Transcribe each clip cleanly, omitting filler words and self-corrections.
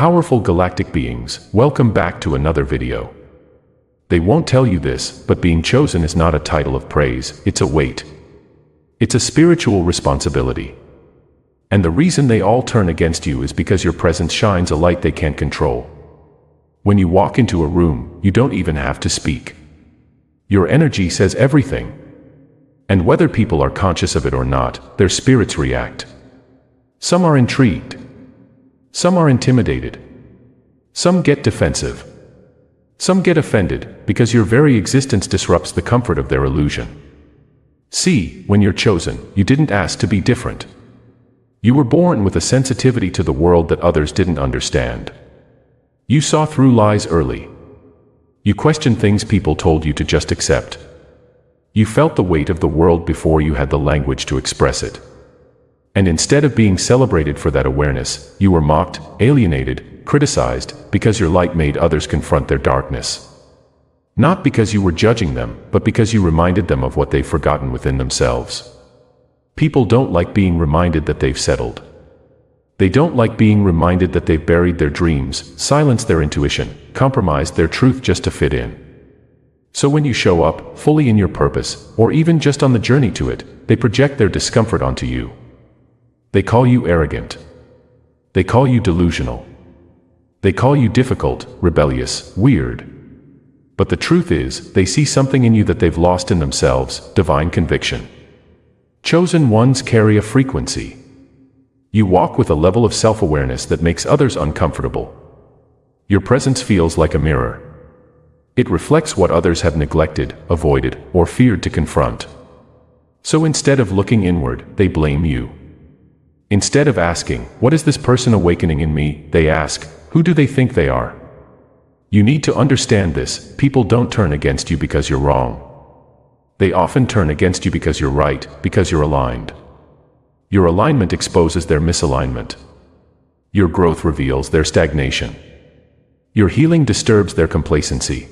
Powerful galactic beings, welcome back to another video. They won't tell you this, but being chosen is not a title of praise, it's a weight. It's a spiritual responsibility. And the reason they all turn against you is because your presence shines a light they can't control. When you walk into a room, you don't even have to speak. Your energy says everything. And whether people are conscious of it or not, their spirits react. Some are intrigued. Some are intimidated. Some get defensive. Some get offended, because your very existence disrupts the comfort of their illusion. See, when you're chosen, you didn't ask to be different. You were born with a sensitivity to the world that others didn't understand. You saw through lies early. You questioned things people told you to just accept. You felt the weight of the world before you had the language to express it. And instead of being celebrated for that awareness, you were mocked, alienated, criticized, because your light made others confront their darkness. Not because you were judging them, but because you reminded them of what they've forgotten within themselves. People don't like being reminded that they've settled. They don't like being reminded that they've buried their dreams, silenced their intuition, compromised their truth just to fit in. So when you show up, fully in your purpose, or even just on the journey to it, they project their discomfort onto you. They call you arrogant. They call you delusional. They call you difficult, rebellious, weird. But the truth is, they see something in you that they've lost in themselves, divine conviction. Chosen ones carry a frequency. You walk with a level of self-awareness that makes others uncomfortable. Your presence feels like a mirror. It reflects what others have neglected, avoided, or feared to confront. So instead of looking inward, they blame you. Instead of asking, "What is this person awakening in me?" they ask, "Who do they think they are?" You need to understand this. People don't turn against you because you're wrong. They often turn against you because you're right, because you're aligned. Your alignment exposes their misalignment. Your growth reveals their stagnation. Your healing disturbs their complacency.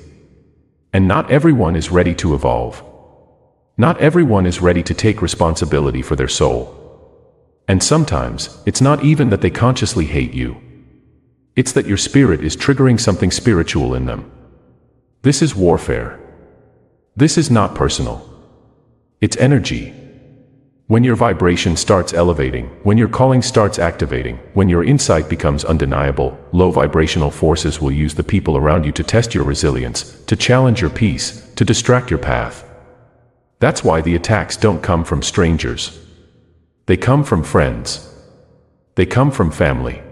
And not everyone is ready to evolve. Not everyone is ready to take responsibility for their soul. And sometimes, it's not even that they consciously hate you. It's that your spirit is triggering something spiritual in them. This is warfare. This is not personal. It's energy. When your vibration starts elevating, when your calling starts activating, when your insight becomes undeniable, low vibrational forces will use the people around you to test your resilience, to challenge your peace, to distract your path. That's why the attacks don't come from strangers. They come from friends. They come from family.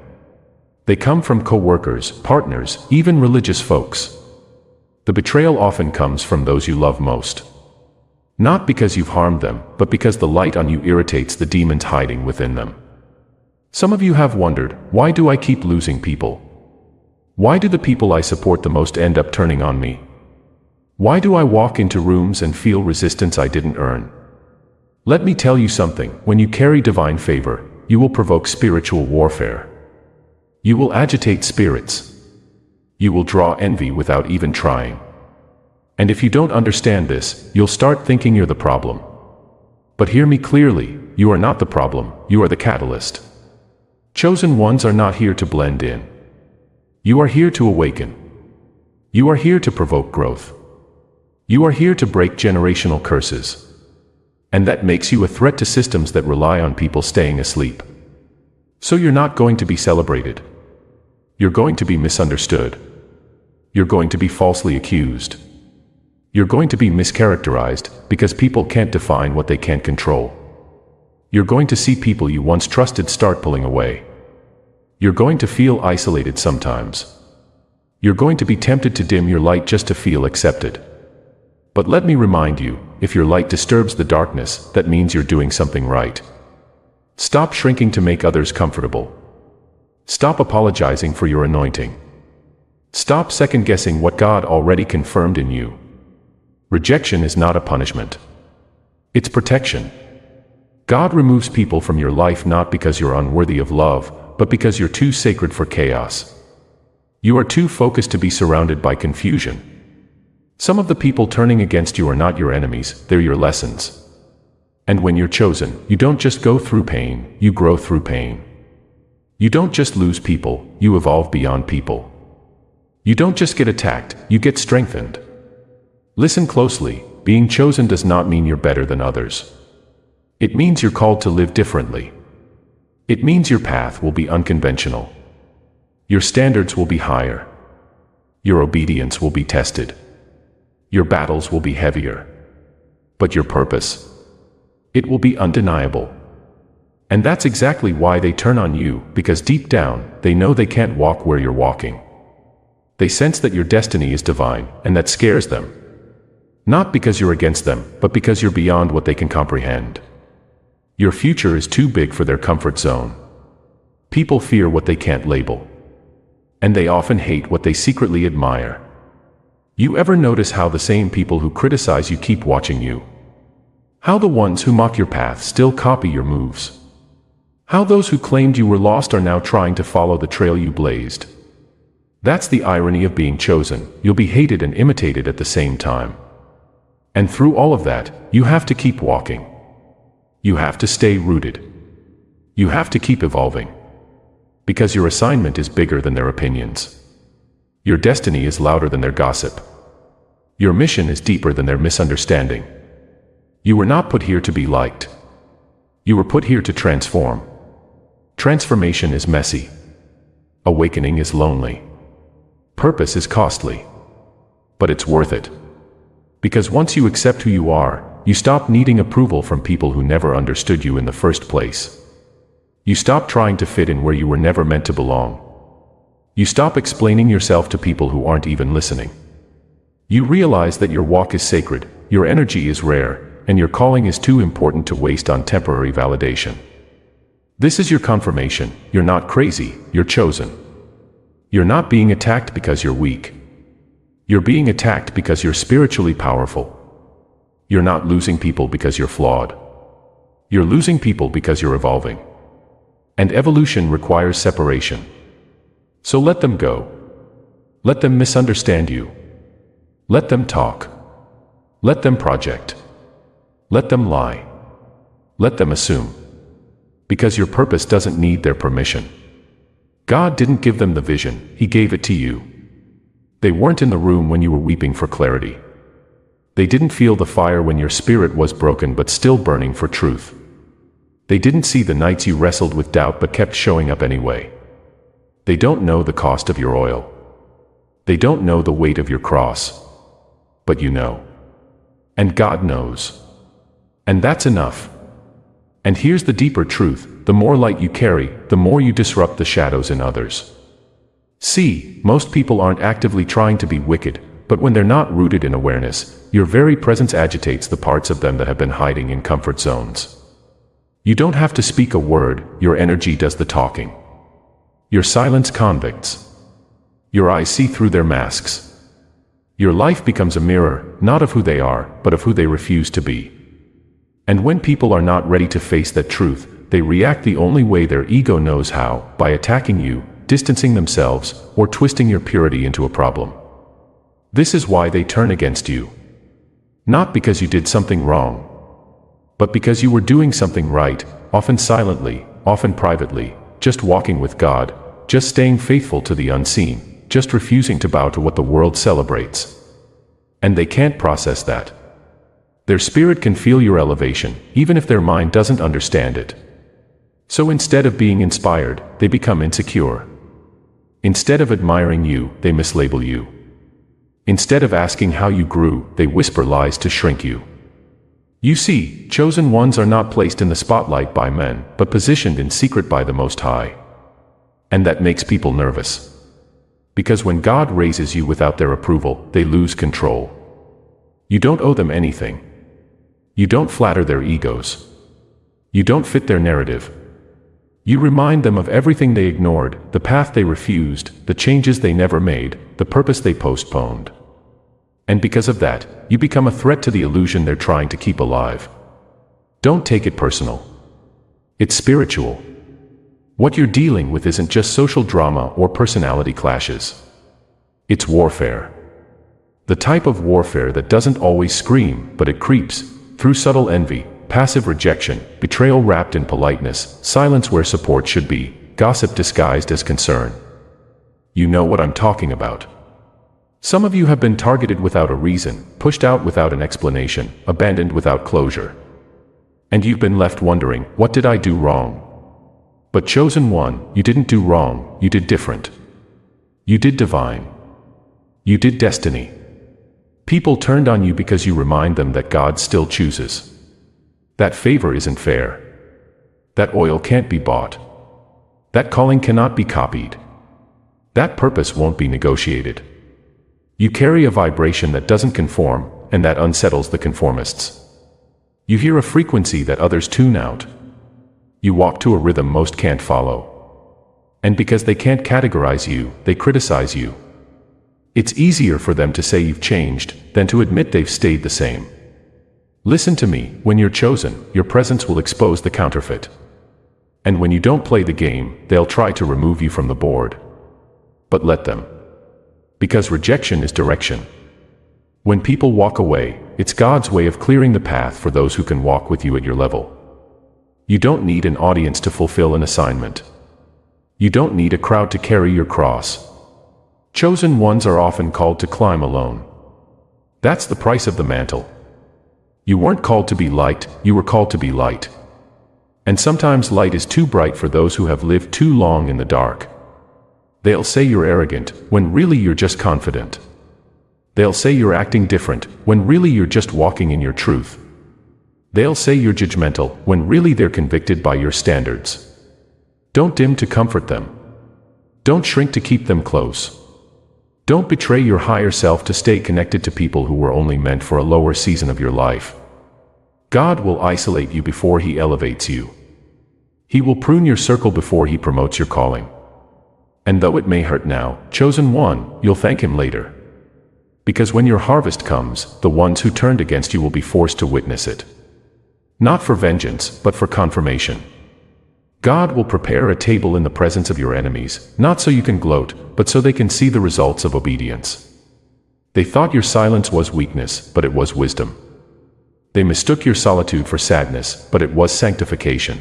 They come from co-workers, partners, even religious folks. The betrayal often comes from those you love most. Not because you've harmed them, but because the light on you irritates the demons hiding within them. Some of you have wondered, why do I keep losing people? Why do the people I support the most end up turning on me? Why do I walk into rooms and feel resistance I didn't earn? Let me tell you something, when you carry divine favor, you will provoke spiritual warfare. You will agitate spirits. You will draw envy without even trying. And if you don't understand this, you'll start thinking you're the problem. But hear me clearly, you are not the problem, you are the catalyst. Chosen ones are not here to blend in. You are here to awaken. You are here to provoke growth. You are here to break generational curses. And that makes you a threat to systems that rely on people staying asleep. So you're not going to be celebrated. You're going to be misunderstood. You're going to be falsely accused. You're going to be mischaracterized, because people can't define what they can't control. You're going to see people you once trusted start pulling away. You're going to feel isolated sometimes. You're going to be tempted to dim your light just to feel accepted. But let me remind you, if your light disturbs the darkness, that means you're doing something right. Stop shrinking to make others comfortable. Stop apologizing for your anointing. Stop second-guessing what God already confirmed in you. Rejection is not a punishment. It's protection. God removes people from your life not because you're unworthy of love, but because you're too sacred for chaos. You are too focused to be surrounded by confusion. Some of the people turning against you are not your enemies, they're your lessons. And when you're chosen, you don't just go through pain, you grow through pain. You don't just lose people, you evolve beyond people. You don't just get attacked, you get strengthened. Listen closely, being chosen does not mean you're better than others. It means you're called to live differently. It means your path will be unconventional. Your standards will be higher. Your obedience will be tested. Your battles will be heavier. But your purpose, it will be undeniable. And that's exactly why they turn on you, because deep down, they know they can't walk where you're walking. They sense that your destiny is divine, and that scares them. Not because you're against them, but because you're beyond what they can comprehend. Your future is too big for their comfort zone. People fear what they can't label. And they often hate what they secretly admire. You ever notice how the same people who criticize you keep watching you? How the ones who mock your path still copy your moves? How those who claimed you were lost are now trying to follow the trail you blazed? That's the irony of being chosen. You'll be hated and imitated at the same time. And through all of that, you have to keep walking. You have to stay rooted. You have to keep evolving. Because your assignment is bigger than their opinions. Your destiny is louder than their gossip. Your mission is deeper than their misunderstanding. You were not put here to be liked. You were put here to transform. Transformation is messy. Awakening is lonely. Purpose is costly. But it's worth it. Because once you accept who you are, you stop needing approval from people who never understood you in the first place. You stop trying to fit in where you were never meant to belong. You stop explaining yourself to people who aren't even listening. You realize that your walk is sacred, your energy is rare, and your calling is too important to waste on temporary validation. This is your confirmation. You're not crazy, you're chosen. You're not being attacked because you're weak. You're being attacked because you're spiritually powerful. You're not losing people because you're flawed. You're losing people because you're evolving. And evolution requires separation. So let them go. Let them misunderstand you. Let them talk. Let them project. Let them lie. Let them assume. Because your purpose doesn't need their permission. God didn't give them the vision, He gave it to you. They weren't in the room when you were weeping for clarity. They didn't feel the fire when your spirit was broken but still burning for truth. They didn't see the nights you wrestled with doubt but kept showing up anyway. They don't know the cost of your oil. They don't know the weight of your cross. But you know. And God knows. And that's enough. And here's the deeper truth, the more light you carry, the more you disrupt the shadows in others. See, most people aren't actively trying to be wicked, but when they're not rooted in awareness, your very presence agitates the parts of them that have been hiding in comfort zones. You don't have to speak a word, your energy does the talking. Your silence convicts. Your eyes see through their masks. Your life becomes a mirror, not of who they are, but of who they refuse to be. And when people are not ready to face that truth, they react the only way their ego knows how, by attacking you, distancing themselves, or twisting your purity into a problem. This is why they turn against you. Not because you did something wrong, but because you were doing something right, often silently, often privately, just walking with God, just staying faithful to the unseen, just refusing to bow to what the world celebrates. And they can't process that. Their spirit can feel your elevation, even if their mind doesn't understand it. So instead of being inspired, they become insecure. Instead of admiring you, they mislabel you. Instead of asking how you grew, they whisper lies to shrink you. You see, chosen ones are not placed in the spotlight by men, but positioned in secret by the Most High. And that makes people nervous. Because when God raises you without their approval, they lose control. You don't owe them anything. You don't flatter their egos. You don't fit their narrative. You remind them of everything they ignored, the path they refused, the changes they never made, the purpose they postponed. And because of that, you become a threat to the illusion they're trying to keep alive. Don't take it personal. It's spiritual. What you're dealing with isn't just social drama or personality clashes. It's warfare. The type of warfare that doesn't always scream, but it creeps, through subtle envy, passive rejection, betrayal wrapped in politeness, silence where support should be, gossip disguised as concern. You know what I'm talking about. Some of you have been targeted without a reason, pushed out without an explanation, abandoned without closure. And you've been left wondering, what did I do wrong? But chosen one, you didn't do wrong, you did different. You did divine. You did destiny. People turned on you because you remind them that God still chooses. That favor isn't fair. That oil can't be bought. That calling cannot be copied. That purpose won't be negotiated. You carry a vibration that doesn't conform, and that unsettles the conformists. You hear a frequency that others tune out. You walk to a rhythm most can't follow. And because they can't categorize you, they criticize you. It's easier for them to say you've changed than to admit they've stayed the same. Listen to me, when you're chosen, your presence will expose the counterfeit. And when you don't play the game, they'll try to remove you from the board. But let them. Because rejection is direction. When people walk away, it's God's way of clearing the path for those who can walk with you at your level. You don't need an audience to fulfill an assignment. You don't need a crowd to carry your cross. Chosen ones are often called to climb alone. That's the price of the mantle. You weren't called to be liked, you were called to be light. And sometimes light is too bright for those who have lived too long in the dark. They'll say you're arrogant, when really you're just confident. They'll say you're acting different, when really you're just walking in your truth. They'll say you're judgmental, when really they're convicted by your standards. Don't dim to comfort them. Don't shrink to keep them close. Don't betray your higher self to stay connected to people who were only meant for a lower season of your life. God will isolate you before He elevates you. He will prune your circle before He promotes your calling. And though it may hurt now, chosen one, you'll thank Him later. Because when your harvest comes, the ones who turned against you will be forced to witness it. Not for vengeance, but for confirmation. God will prepare a table in the presence of your enemies, not so you can gloat, but so they can see the results of obedience. They thought your silence was weakness, but it was wisdom. They mistook your solitude for sadness, but it was sanctification.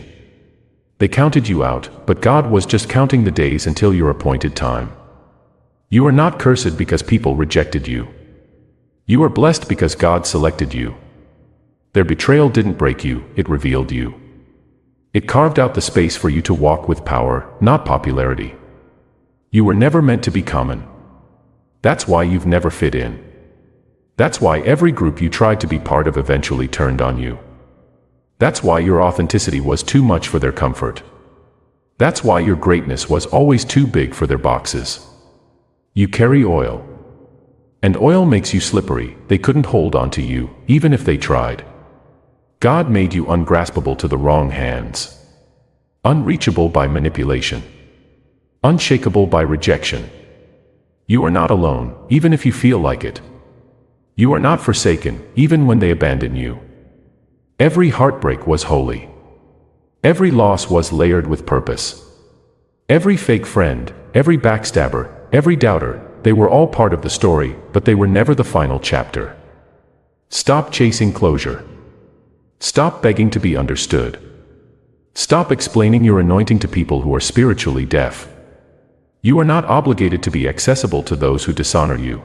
They counted you out, but God was just counting the days until your appointed time. You are not cursed because people rejected you. You are blessed because God selected you. Their betrayal didn't break you, it revealed you. It carved out the space for you to walk with power, not popularity. You were never meant to be common. That's why you've never fit in. That's why every group you tried to be part of eventually turned on you. That's why your authenticity was too much for their comfort. That's why your greatness was always too big for their boxes. You carry oil. And oil makes you slippery, they couldn't hold on to you, even if they tried. God made you ungraspable to the wrong hands. Unreachable by manipulation. Unshakable by rejection. You are not alone, even if you feel like it. You are not forsaken, even when they abandon you. Every heartbreak was holy. Every loss was layered with purpose. Every fake friend, every backstabber, every doubter, they were all part of the story, but they were never the final chapter. Stop chasing closure. Stop begging to be understood. Stop explaining your anointing to people who are spiritually deaf. You are not obligated to be accessible to those who dishonor you.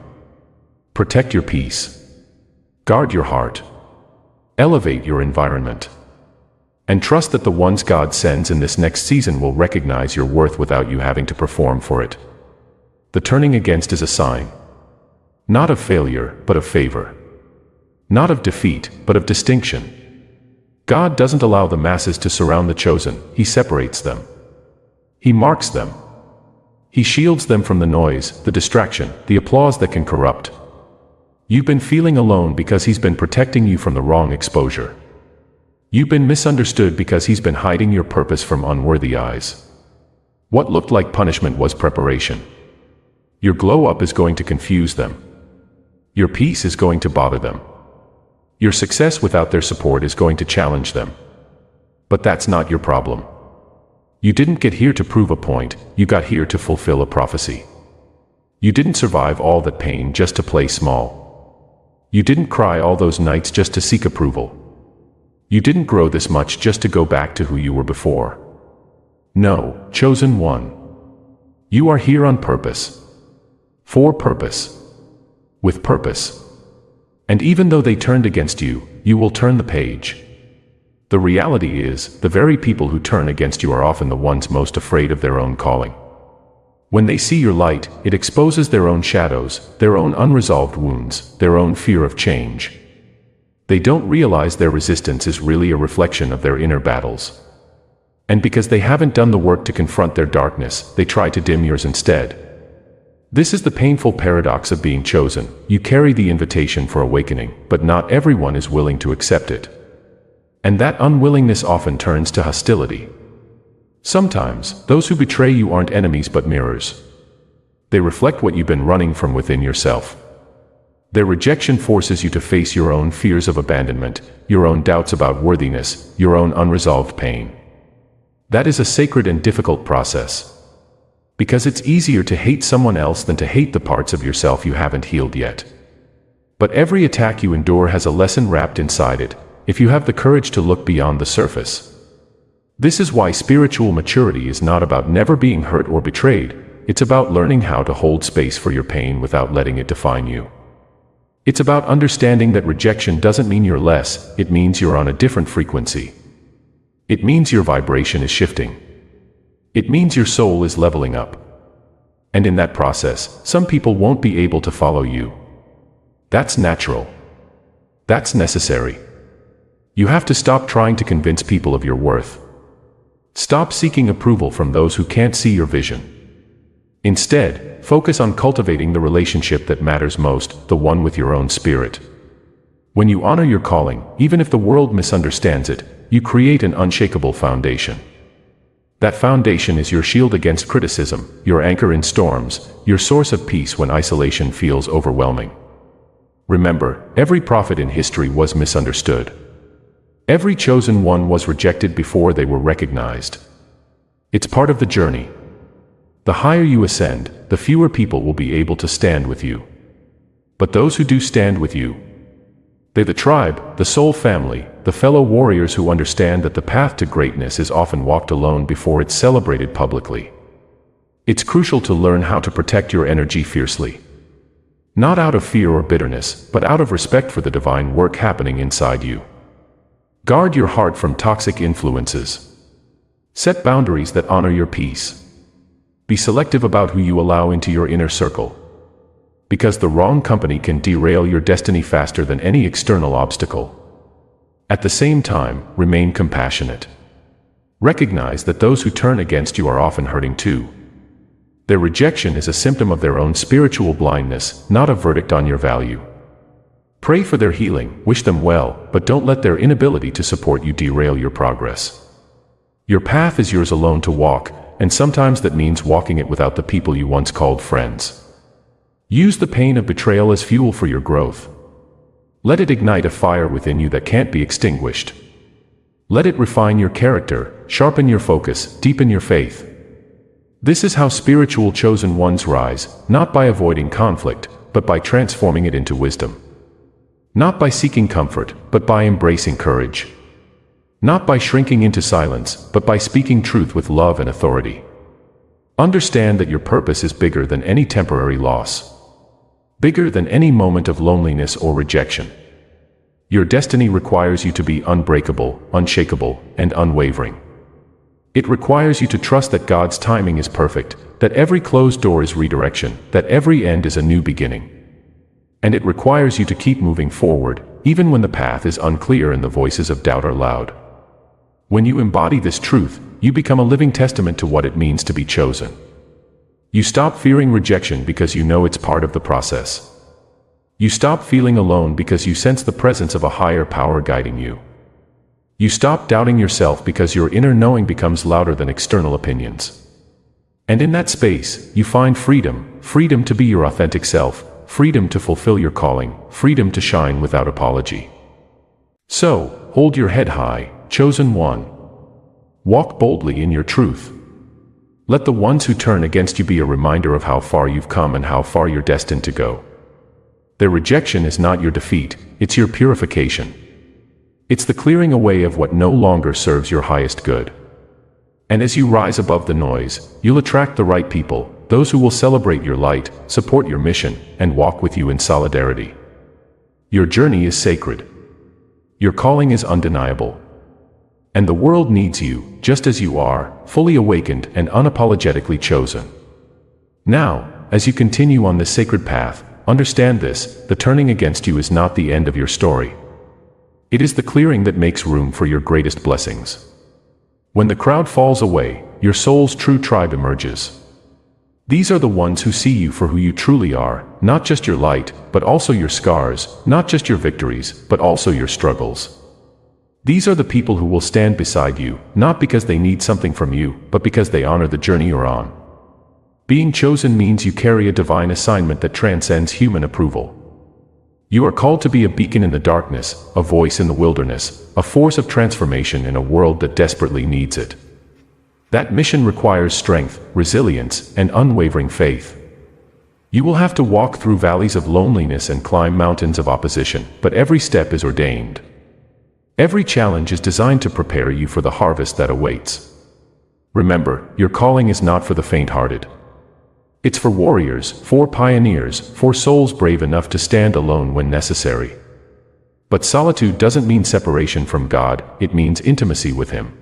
Protect your peace. Guard your heart. Elevate your environment. And trust that the ones God sends in this next season will recognize your worth without you having to perform for it. The turning against is a sign. Not of failure, but of favor. Not of defeat, but of distinction. God doesn't allow the masses to surround the chosen, He separates them. He marks them. He shields them from the noise, the distraction, the applause that can corrupt. You've been feeling alone because He's been protecting you from the wrong exposure. You've been misunderstood because He's been hiding your purpose from unworthy eyes. What looked like punishment was preparation. Your glow up is going to confuse them. Your peace is going to bother them. Your success without their support is going to challenge them. But that's not your problem. You didn't get here to prove a point, you got here to fulfill a prophecy. You didn't survive all that pain just to play small. You didn't cry all those nights just to seek approval. You didn't grow this much just to go back to who you were before. No, chosen one. You are here on purpose. For purpose. With purpose. And even though they turned against you, you will turn the page. The reality is, the very people who turn against you are often the ones most afraid of their own calling. When they see your light, it exposes their own shadows, their own unresolved wounds, their own fear of change. They don't realize their resistance is really a reflection of their inner battles. And because they haven't done the work to confront their darkness, they try to dim yours instead. This is the painful paradox of being chosen. You carry the invitation for awakening, but not everyone is willing to accept it. And that unwillingness often turns to hostility. Sometimes, those who betray you aren't enemies but mirrors. They reflect what you've been running from within yourself. Their rejection forces you to face your own fears of abandonment, your own doubts about worthiness, your own unresolved pain. That is a sacred and difficult process. Because it's easier to hate someone else than to hate the parts of yourself you haven't healed yet. But every attack you endure has a lesson wrapped inside it, if you have the courage to look beyond the surface. This is why spiritual maturity is not about never being hurt or betrayed, it's about learning how to hold space for your pain without letting it define you. It's about understanding that rejection doesn't mean you're less, it means you're on a different frequency. It means your vibration is shifting. It means your soul is leveling up. And in that process, some people won't be able to follow you. That's natural. That's necessary. You have to stop trying to convince people of your worth. Stop seeking approval from those who can't see your vision. Instead, focus on cultivating the relationship that matters most, the one with your own spirit. When you honor your calling, even if the world misunderstands it, you create an unshakable foundation. That foundation is your shield against criticism, your anchor in storms, your source of peace when isolation feels overwhelming. Remember, every prophet in history was misunderstood. Every chosen one was rejected before they were recognized. It's part of the journey. The higher you ascend, the fewer people will be able to stand with you. But those who do stand with you, they're the tribe, the soul family, the fellow warriors who understand that the path to greatness is often walked alone before it's celebrated publicly. It's crucial to learn how to protect your energy fiercely. Not out of fear or bitterness, but out of respect for the divine work happening inside you. Guard your heart from toxic influences. Set boundaries that honor your peace. Be selective about who you allow into your inner circle. Because the wrong company can derail your destiny faster than any external obstacle. At the same time, remain compassionate. Recognize that those who turn against you are often hurting too. Their rejection is a symptom of their own spiritual blindness, not a verdict on your value. Pray for their healing, wish them well, but don't let their inability to support you derail your progress. Your path is yours alone to walk, and sometimes that means walking it without the people you once called friends. Use the pain of betrayal as fuel for your growth. Let it ignite a fire within you that can't be extinguished. Let it refine your character, sharpen your focus, deepen your faith. This is how spiritual chosen ones rise, not by avoiding conflict, but by transforming it into wisdom. Not by seeking comfort, but by embracing courage. Not by shrinking into silence, but by speaking truth with love and authority. Understand that your purpose is bigger than any temporary loss. Bigger than any moment of loneliness or rejection. Your destiny requires you to be unbreakable, unshakable, and unwavering. It requires you to trust that God's timing is perfect, that every closed door is redirection, that every end is a new beginning. And it requires you to keep moving forward, even when the path is unclear and the voices of doubt are loud. When you embody this truth, you become a living testament to what it means to be chosen. You stop fearing rejection because you know it's part of the process. You stop feeling alone because you sense the presence of a higher power guiding you. You stop doubting yourself because your inner knowing becomes louder than external opinions. And in that space, you find freedom, freedom to be your authentic self, freedom to fulfill your calling, freedom to shine without apology. So, hold your head high, chosen one. Walk boldly in your truth. Let the ones who turn against you be a reminder of how far you've come and how far you're destined to go. Their rejection is not your defeat, it's your purification. It's the clearing away of what no longer serves your highest good. And as you rise above the noise, you'll attract the right people, those who will celebrate your light, support your mission, and walk with you in solidarity. Your journey is sacred. Your calling is undeniable. And the world needs you, just as you are, fully awakened and unapologetically chosen. Now, as you continue on this sacred path, understand this: the turning against you is not the end of your story. It is the clearing that makes room for your greatest blessings. When the crowd falls away, your soul's true tribe emerges. These are the ones who see you for who you truly are, not just your light, but also your scars, not just your victories, but also your struggles. These are the people who will stand beside you, not because they need something from you, but because they honor the journey you're on. Being chosen means you carry a divine assignment that transcends human approval. You are called to be a beacon in the darkness, a voice in the wilderness, a force of transformation in a world that desperately needs it. That mission requires strength, resilience, and unwavering faith. You will have to walk through valleys of loneliness and climb mountains of opposition, but every step is ordained. Every challenge is designed to prepare you for the harvest that awaits. Remember, your calling is not for the faint-hearted. It's for warriors, for pioneers, for souls brave enough to stand alone when necessary. But solitude doesn't mean separation from God, it means intimacy with Him.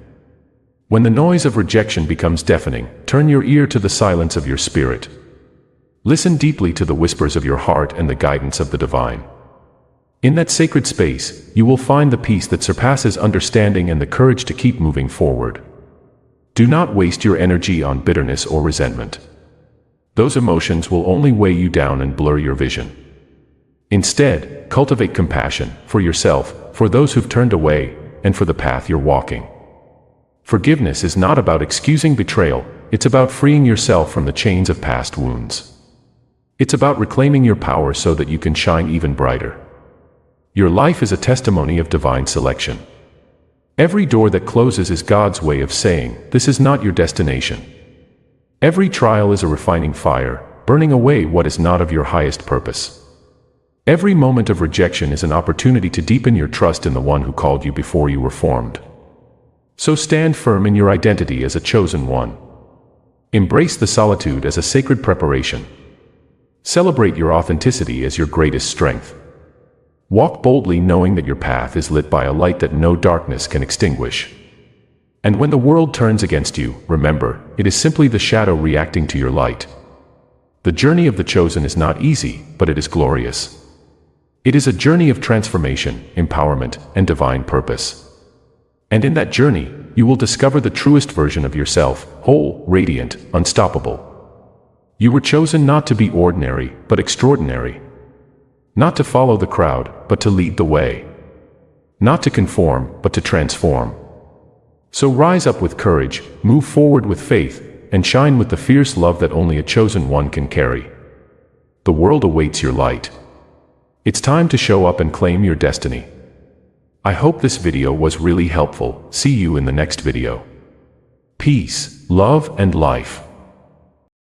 When the noise of rejection becomes deafening, turn your ear to the silence of your spirit. Listen deeply to the whispers of your heart and the guidance of the divine. In that sacred space, you will find the peace that surpasses understanding and the courage to keep moving forward. Do not waste your energy on bitterness or resentment. Those emotions will only weigh you down and blur your vision. Instead, cultivate compassion for yourself, for those who've turned away, and for the path you're walking. Forgiveness is not about excusing betrayal, it's about freeing yourself from the chains of past wounds. It's about reclaiming your power so that you can shine even brighter. Your life is a testimony of divine selection. Every door that closes is God's way of saying, "This is not your destination." Every trial is a refining fire, burning away what is not of your highest purpose. Every moment of rejection is an opportunity to deepen your trust in the one who called you before you were formed. So stand firm in your identity as a chosen one. Embrace the solitude as a sacred preparation. Celebrate your authenticity as your greatest strength. Walk boldly knowing that your path is lit by a light that no darkness can extinguish. And when the world turns against you, remember, it is simply the shadow reacting to your light. The journey of the chosen is not easy, but it is glorious. It is a journey of transformation, empowerment, and divine purpose. And in that journey, you will discover the truest version of yourself, whole, radiant, unstoppable. You were chosen not to be ordinary, but extraordinary. Not to follow the crowd, but to lead the way. Not to conform, but to transform. So rise up with courage, move forward with faith, and shine with the fierce love that only a chosen one can carry. The world awaits your light. It's time to show up and claim your destiny. I hope this video was really helpful. See you in the next video. Peace, love, and life.